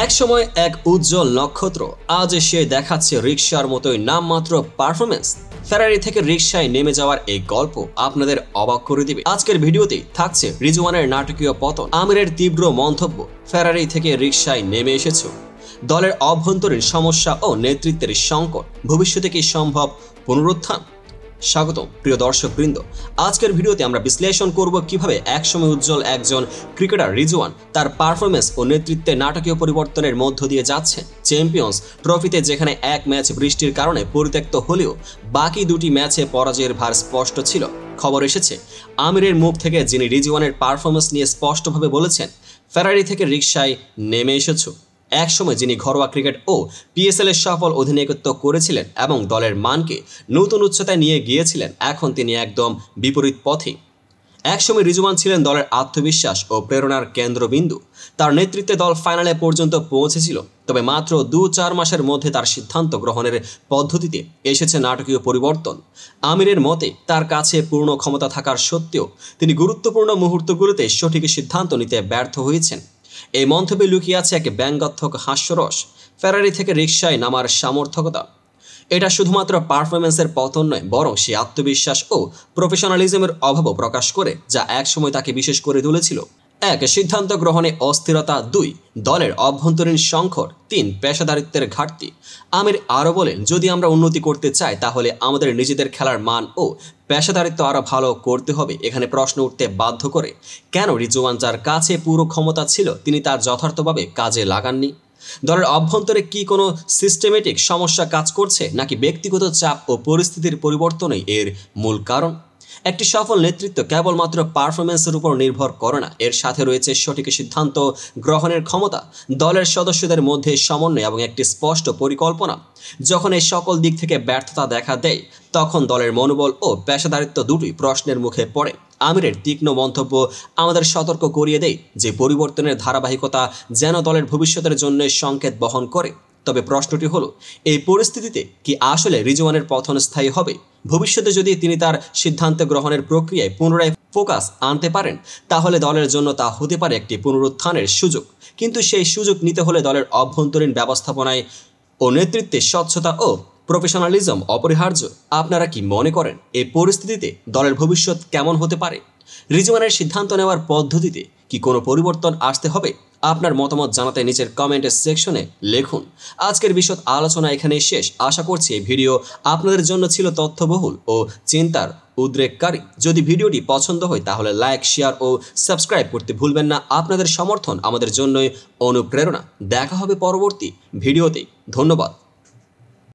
এক সময় এক উজ্জ্বল নক্ষত্র আজ সে দেখাচ্ছে রিকশার মতোই নামমাত্র পারফরমেন্স। ফেরারি থেকে রিকশায় নেমে যাওয়ার এই গল্প আপনাদের অবাক করে দিবে। আজকের ভিডিওতে থাকছে রিজওয়ানের নাটকীয় পতন, আমিরের তীব্র মন্তব্য, ফেরারি থেকে রিকশায় নেমে এসেছে, দলের অভ্যন্তরীণ সমস্যা ও নেতৃত্বের সংকট, ভবিষ্যতে কি সম্ভব পুনরুত্থান। স্বাগতম প্রিয় দর্শকবৃন্দ, আজকের ভিডিওতে আমরা বিশ্লেষণ করব কিভাবে একসময় উজ্জ্বল একজন ক্রিকেটার রিজওয়ান তার পারফরমেন্স ও নেতৃত্বে নাটকীয় পরিবর্তনের মধ্য দিয়ে যাচ্ছে। চ্যাম্পিয়ন্স ট্রফিতে যেখানে এক ম্যাচ বৃষ্টির কারণে পরিত্যক্ত হলেও বাকি দুটি ম্যাচে পরাজয়ের ভার স্পষ্ট ছিল। খবর এসেছে আমিরের মুখ থেকে, যিনি রিজওয়ানের পারফরমেন্স নিয়ে স্পষ্টভাবে বলেছেন, ফেরারি থেকে রিকশায় নেমে এসেছ। একসময় যিনি ঘরোয়া ক্রিকেট ও পিএসএল এর সফল অধিনায়কত্ব করেছিলেন এবং দলের মানকে নতুন উচ্চতায় নিয়ে গিয়েছিলেন, এখন তিনি একদম বিপরীত পথে। একসময় রিজওয়ান ছিলেন দলের আত্মবিশ্বাস ও প্রেরণার কেন্দ্রবিন্দু। তার নেতৃত্বে দল ফাইনালে পর্যন্ত পৌঁছেছিল, তবে মাত্র 2-4 মাসের মধ্যে তার সিদ্ধান্ত গ্রহণের পদ্ধতিতে এসেছে নাটকীয় পরিবর্তন। আমিরের মতে, তার কাছে পূর্ণ ক্ষমতা থাকার সত্ত্বেও তিনি গুরুত্বপূর্ণ মুহূর্তগুলোতে সঠিক সিদ্ধান্ত নিতে ব্যর্থ হয়েছেন। এই মন্তব্যে লুকিয়ে আছে এক ব্যঙ্গাত্মক হাস্যরস, ফেরারি থেকে রিকশায় নামার সামর্থ্যকতা। এটা শুধুমাত্র পারফরমেন্সের পতন নয়, বরং সে আত্মবিশ্বাস ও প্রফেশনালিজমের অভাবও প্রকাশ করে, যা একসময় তাকে বিশেষ করে তুলেছিল। 1. সিদ্ধান্ত গ্রহণে অস্থিরতা। 2. দলের অভ্যন্তরীণ সংকট। 3. পেশাদারিত্বের ঘাটতি। আমির আরও বলেন, যদি আমরা উন্নতি করতে চাই তাহলে আমাদের নিজেদের খেলার মান ও পেশাদারিত্ব আরও ভালো করতে হবে। এখানে প্রশ্ন উঠতে বাধ্য করে, কেন রিজওয়ান, যার কাছে পুরো ক্ষমতা ছিল, তিনি তার যথার্থভাবে কাজে লাগাননি? দলের অভ্যন্তরে কি কোনো সিস্টেমেটিক সমস্যা কাজ করছে, নাকি ব্যক্তিগত চাপ ও পরিস্থিতির পরিবর্তনই এর মূল কারণ? একটি সফল নেতৃত্ব কেবলমাত্র পারফরমেন্সের উপর নির্ভর করে না, এর সাথে রয়েছে সঠিক সিদ্ধান্ত গ্রহণের ক্ষমতা, দলের সদস্যদের মধ্যে সমন্বয় এবং একটি স্পষ্ট পরিকল্পনা। যখন এই সকল দিক থেকে ব্যর্থতা দেখা দেয়, তখন দলের মনোবল ও পেশাদারিত্ব দুটোই প্রশ্নের মুখে পড়ে। আমিরের তীক্ষ্ণ মন্তব্য আমাদের সতর্ক করিয়ে দেয় যে পরিবর্তনের ধারাবাহিকতা যেন দলের ভবিষ্যতের জন্য সংকেত বহন করে। তবে প্রশ্নটি হলো, এই পরিস্থিতিতে কি আসলে রিজওয়ানের পতন স্থায়ী হবে? ভবিষ্যতে যদি তিনি তার সিদ্ধান্ত গ্রহণের প্রক্রিয়ায় পুনরায় ফোকাস আনতে পারেন, তাহলে দলের জন্য তা হতে পারে একটি পুনরুত্থানের সুযোগ। কিন্তু সেই সুযোগ নিতে হলে দলের অভ্যন্তরীণ ব্যবস্থাপনায় ও নেতৃত্বে স্বচ্ছতা ও প্রফেশনালিজম অপরিহার্য। আপনারা কি মনে করেন এই পরিস্থিতিতে দলের ভবিষ্যৎ কেমন হতে পারে? রিজওয়ানের সিদ্ধান্ত নেওয়ার পদ্ধতিতে কি কোনো পরিবর্তন আসতে হবে? আপনার মতামত জানাতে নিচের কমেন্টের সেকশনে লিখুন। আজকের বিশদ আলোচনা এখানেই শেষ। আশা করছি এই ভিডিও আপনাদের জন্য ছিল তথ্যবহুল ও চিন্তার উদ্রেককারী। যদি ভিডিওটি পছন্দ হয় তাহলে লাইক, শেয়ার ও সাবস্ক্রাইব করতে ভুলবেন না। আপনাদের সমর্থন আমাদের জন্যই অনুপ্রেরণা। দেখা হবে পরবর্তী ভিডিওতে। ধন্যবাদ।